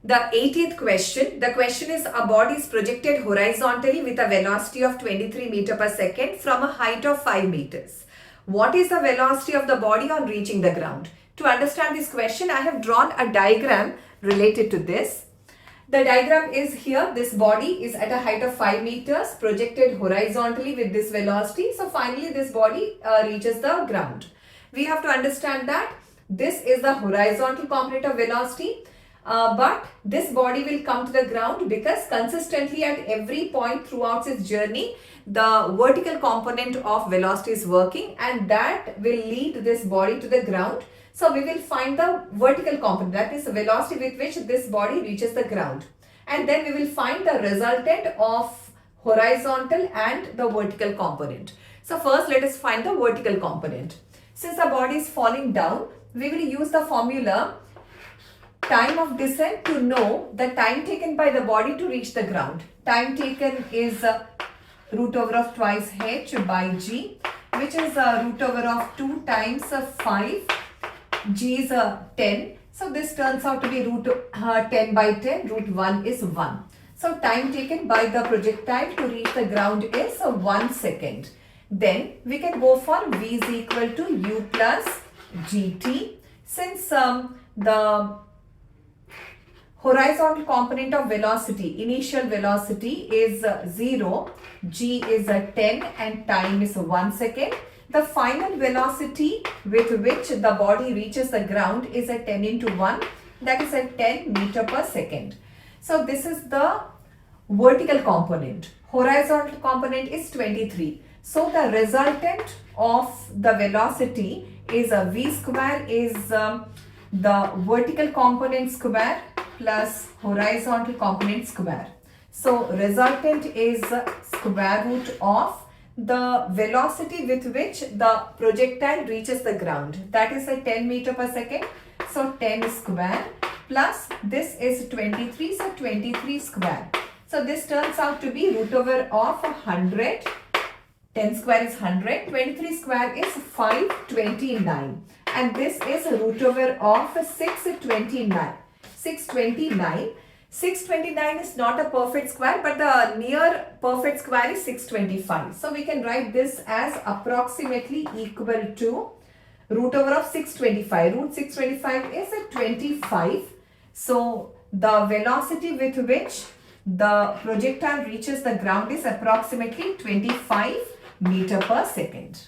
The 80th question. The question is, a body is projected horizontally with a velocity of 23 meter per second from a height of 5 meters. What is the velocity of the body on reaching the ground? To understand this question, I have drawn a diagram related to this. The diagram is here. This body is at a height of 5 meters projected horizontally with this velocity. So finally this body reaches the ground. We have to understand that this is the horizontal component of velocity. But this body will come to the ground because consistently at every point throughout its journey, the vertical component of velocity is working, and that will lead this body to the ground. So we will find the vertical component, that is the velocity with which this body reaches the ground. And then we will find the resultant of horizontal and the vertical component. So first let us find the vertical component. Since the body is falling down, we will use the formula time of descent to know the time taken by the body to reach the ground. Time taken is root over of twice h by g, which is root over of 2 times 5. G is 10. So this turns out to be root 10 by 10. Root 1 is 1. So time taken by the projectile to reach the ground is 1 second. Then we can go for v is equal to u plus gt. Since the horizontal component of velocity, initial velocity is 0, g is 10 and time is 1 second. The final velocity with which the body reaches the ground is a 10 into 1, that is a 10 meter per second. So this is the vertical component. Horizontal component is 23. So the resultant of the velocity is a v square is the vertical component square plus horizontal component square. So resultant is square root of the velocity with which the projectile reaches the ground, that is a 10 meter per second. So 10 square plus this is 23, so 23 square. So this turns out to be root over of 100. 10 square is 100, 23 square is 529, and this is root over of 629. 629. 629 is not a perfect square, but the near perfect square is 625. So we can write this as approximately equal to root over of 625. Root 625 is a 25. So the velocity with which the projectile reaches the ground is approximately 25 meter per second.